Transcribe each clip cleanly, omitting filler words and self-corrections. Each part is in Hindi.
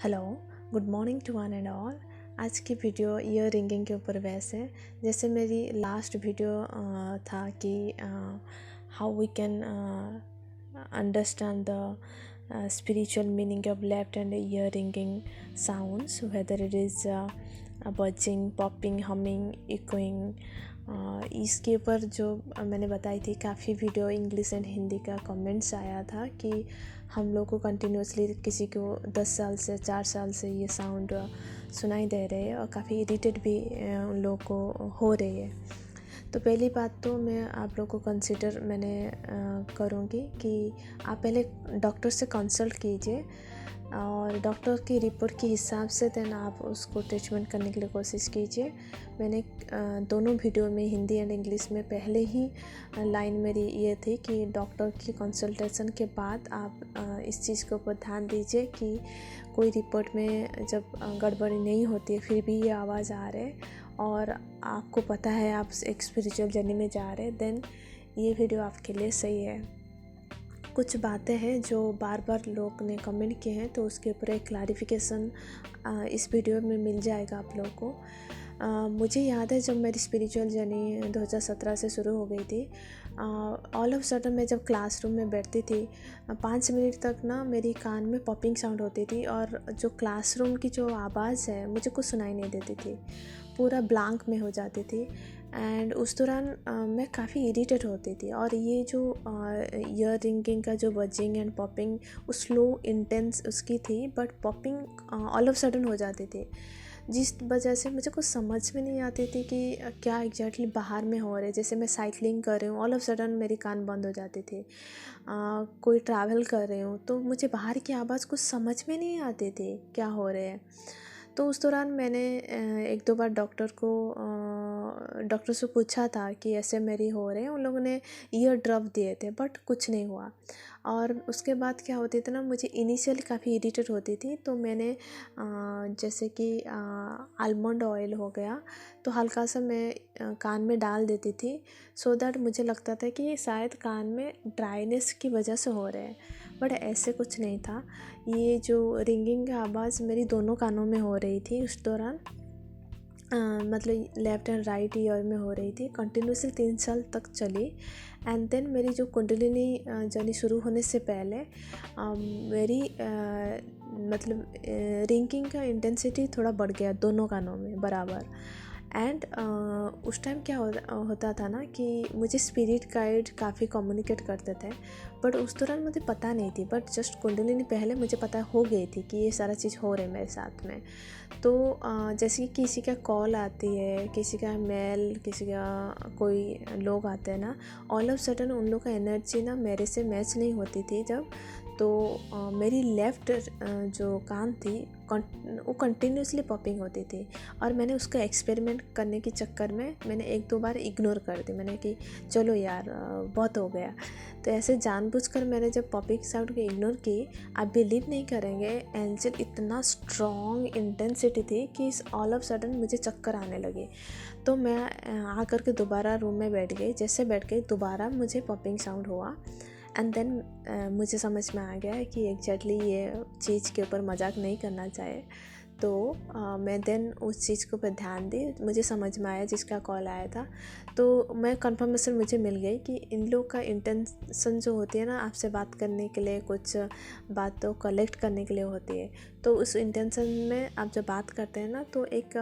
Hello, good morning to one and all. आज की वीडियो ईयर रिंगिंग के ऊपर वैसे जैसे मेरी लास्ट वीडियो था कि how we can understand the spiritual meaning of left and ear ringing sounds, whether it is buzzing, popping, humming, echoing। इसके ऊपर जो मैंने बताई थी, काफ़ी वीडियो इंग्लिश एंड हिंदी का कमेंट्स आया था कि हम लोग को कंटिन्यूसली किसी को 10 साल से 4 साल से ये साउंड सुनाई दे रहे हैं और काफ़ी इरिटेट भी उन लोग को हो रही है। तो पहली बात तो मैं आप लोग को कंसिडर मैंने करूँगी कि आप पहले डॉक्टर से कंसल्ट कीजिए और डॉक्टर की रिपोर्ट के हिसाब से देन आप उसको ट्रीटमेंट करने के लिए कोशिश कीजिए। मैंने दोनों वीडियो में हिंदी एंड इंग्लिश में पहले ही लाइन मेरी ये थी कि डॉक्टर की कंसल्टेशन के बाद आप इस चीज़ के ऊपर ध्यान दीजिए कि कोई रिपोर्ट में जब गड़बड़ी नहीं होती है फिर भी ये आवाज़ आ रहे और आपको पता है आप एक स्पिरिचुअल जर्नी में जा रहे हैं, देन ये वीडियो आपके लिए सही है। कुछ बातें हैं जो बार बार लोग ने कमेंट किए हैं, तो उसके ऊपर एक क्लैरिफिकेशन इस वीडियो में मिल जाएगा आप लोग को। मुझे याद है जब मेरी स्पिरिचुअल जर्नी 2017 से शुरू हो गई थी, ऑल ऑफ सडन मैं जब क्लासरूम में बैठती थी 5 मिनट तक ना मेरी कान में पॉपिंग साउंड होती थी और जो क्लासरूम की जो आवाज़ है मुझे कुछ सुनाई नहीं देती थी, पूरा ब्लैंक में हो जाती थी। एंड उस दौरान मैं काफ़ी इरिटेट होती थी और ये जो ईयर रिंगिंग का जो बजिंग एंड पॉपिंग वो स्लो इंटेंस उसकी थी, but popping all of sudden हो जाती थी, जिस वजह से मुझे कुछ समझ में नहीं आती थी कि क्या एग्जैक्टली बाहर में हो रहा है। जैसे मैं साइकिलिंग कर रही हूँ, ऑल ऑफ सडन मेरी कान बंद हो जाती थी। कोई ट्रैवल कर रही हूँ तो मुझे बाहर की आवाज़ कुछ समझ में नहीं आती थी क्या हो रहा है। तो उस दौरान मैंने एक दो बार डॉक्टर से पूछा था कि ऐसे मेरी हो रहे हैं। उन लोगों ने ईयर ड्रॉप दिए थे बट कुछ नहीं हुआ। और उसके बाद क्या होती थी ना, मुझे इनिशियल काफ़ी इरिटेट होती थी, तो मैंने जैसे कि आलमंड ऑयल हो गया तो हल्का सा मैं कान में डाल देती थी, सो दैट मुझे लगता था कि शायद कान में ड्राइनेस की वजह से हो रहे हैं, बट ऐसे कुछ नहीं था। ये जो रिंगिंग की आवाज़ मेरी दोनों कानों में हो रही थी उस दौरान, मतलब लेफ़्ट एंड राइट ईयर में हो रही थी, कंटिन्यूसली 3 साल तक चली। एंड देन मेरी जो कुंडलिनी जर्नी शुरू होने से पहले मेरी मतलब रिंगिंग का इंटेंसिटी थोड़ा बढ़ गया दोनों कानों में बराबर। एंड उस टाइम क्या होता था ना कि मुझे स्पिरिट गाइड काफ़ी कम्युनिकेट करते थे, बट उस दौरान मुझे पता नहीं थी, बट जस्ट कुंडलिनी पहले मुझे पता हो गई थी कि ये सारा चीज़ हो रहा है मेरे साथ में। तो जैसे कि किसी का कॉल आती है, किसी का मेल, किसी का कोई लोग आते हैं ना, ऑल ऑफ सडन उन लोग का एनर्जी ना मेरे से मैच नहीं होती थी जब, तो मेरी लेफ़्ट जो कान थी वो कंटिन्यूसली पॉपिंग होती थी। और मैंने उसका एक्सपेरिमेंट करने के चक्कर में मैंने 1-2 बार इग्नोर कर दी, मैंने कि चलो यार बहुत हो गया। तो ऐसे जानबूझकर मैंने जब पॉपिंग साउंड को इग्नोर की, आप बिलीव नहीं करेंगे, एंजल इतना स्ट्रॉन्ग इंटेंसिटी थी कि ऑल ऑफ सडन मुझे चक्कर आने लगे। तो मैं आकर के दोबारा रूम में बैठ गई, जैसे बैठ गई दोबारा मुझे पॉपिंग साउंड हुआ। एंड देन मुझे समझ में आ गया कि एग्जैक्टली ये चीज़ के ऊपर मजाक नहीं करना चाहिए। तो मैं देन उस चीज़ के ऊपर ध्यान दी, मुझे समझ में आया जिसका कॉल आया था, तो मैं कंफर्मेशन मुझे मिल गई कि इन लोग का इंटेंशन जो होती है ना आपसे बात करने के लिए, कुछ बातों कलेक्ट करने के लिए होती है। तो उस इंटेंशन में आप जब बात करते हैं ना, तो एक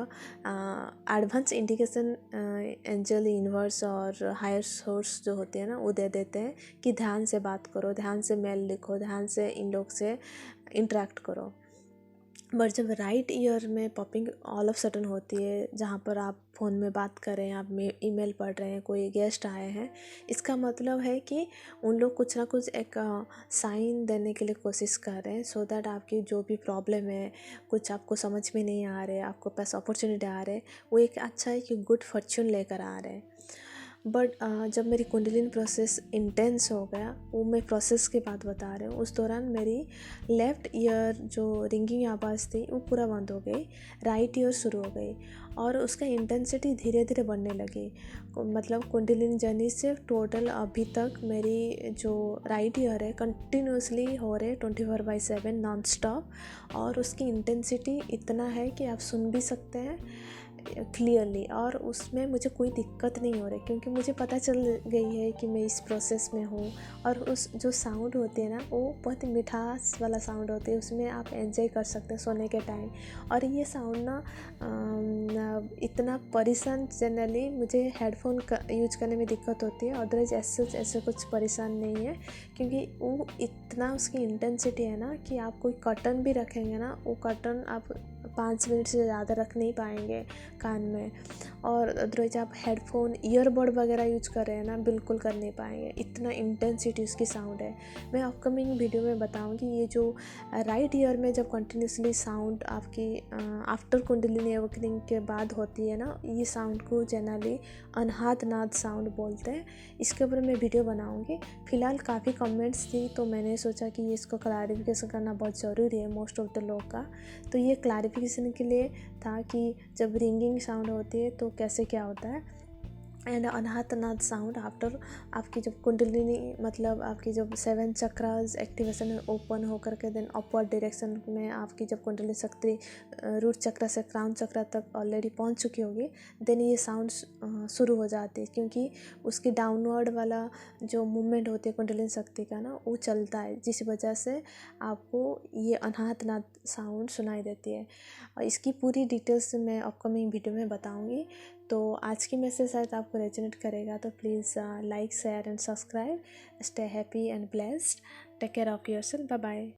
एडवांस इंडिकेशन एंजल, यूनिवर्स और हायर सोर्स जो होते हैं ना वो दे देते हैं कि ध्यान से बात करो, ध्यान से मेल लिखो, ध्यान से इन लोग से इंटरेक्ट करो। बट जब राइट ईयर में पॉपिंग ऑल ऑफ सडन होती है, जहाँ पर आप फ़ोन में बात कर रहे हैं, आप ईमेल पढ़ रहे हैं, कोई गेस्ट आए हैं, इसका मतलब है कि उन लोग कुछ ना कुछ एक साइन देने के लिए कोशिश कर रहे हैं, सो दैट आपकी जो भी प्रॉब्लम है, कुछ आपको समझ में नहीं आ रहे, आपको पास अपॉर्चुनिटी आ रहे, वो एक अच्छा है कि गुड फॉर्चून लेकर आ रहे हैं। बट जब मेरी कुंडलिनी प्रोसेस इंटेंस हो गया, वो मैं प्रोसेस के बाद बता रही हूँ, उस दौरान मेरी लेफ़्ट ईयर जो रिंगिंग आवाज़ थी वो पूरा बंद हो गई, राइट ईयर शुरू हो गई और उसका इंटेंसिटी धीरे धीरे बढ़ने लगी। मतलब कुंडलिनी जर्नी से टोटल अभी तक मेरी जो राइट ईयर है कंटिन्यूसली हो रहे 24/7 नॉन स्टॉप और उसकी इंटेंसिटी इतना है कि आप सुन भी सकते हैं क्लियरली और उसमें मुझे कोई दिक्कत नहीं हो रही क्योंकि मुझे पता चल गई है कि मैं इस प्रोसेस में हूँ। और उस जो साउंड होती है ना, वो बहुत ही मिठास वाला साउंड होती है, उसमें आप एंजॉय कर सकते हैं सोने के टाइम। और ये साउंड ना इतना परेशान, जनरली मुझे हेडफोन यूज करने में दिक्कत होती है, अदरवाइज ऐसे कुछ परेशान नहीं है क्योंकि वो इतना उसकी इंटेंसिटी है ना कि आप कोई कर्टन भी रखेंगे ना, वो कर्टन आप 5 मिनट से ज़्यादा रख नहीं पाएंगे कान में। और अदरवाइज आप हेडफोन ईयरबड वगैरह यूज कर रहे हैं ना, बिल्कुल कर नहीं पाएंगे, इतना इंटेंसिटी उसकी साउंड है। मैं अपकमिंग वीडियो में बताऊंगी ये जो राइट ईयर में जब कंटिन्यूसली साउंड आपकी आफ्टर कुंडलिनी अवेकनिंग के बाद होती है ना, ये साउंड को जनरली अनहात नाद साउंड बोलते हैं। इसके ऊपर मैं वीडियो बनाऊंगी। फ़िलहाल काफ़ी कमेंट्स थी तो मैंने सोचा कि ये इसको क्लैरिफिकेशन करना बहुत ज़रूरी है मोस्ट ऑफ द लोग का। तो ये क्लैरिफिकेशन के लिए था कि जब रिंगिंग साउंड होती है तो कैसे क्या होता है। एंड अनाहत नाद साउंड आफ्टर आपकी जब कुंडलिनी मतलब आपकी जब 7 चक्रास एक्टिवेशन ओपन होकर के देन अपवर्ड डायरेक्शन में आपकी जब कुंडलिनी शक्ति रूट चक्र से क्राउन चक्र तक ऑलरेडी पहुंच चुकी होगी, देन ये साउंड शुरू हो जाती है क्योंकि उसकी डाउनवर्ड वाला जो मूवमेंट होती है कुंडलिनी शक्ति का ना, वो चलता है, जिस वजह से आपको ये अनाहत नाद साउंड सुनाई देती है। और इसकी पूरी डिटेल्स मैं अपकमिंग वीडियो में बताऊंगी। तो आज की मैसेज शायद आपको रेजोनेट करेगा, तो please like share and subscribe. Stay happy and blessed. Take care of yourself. Bye bye.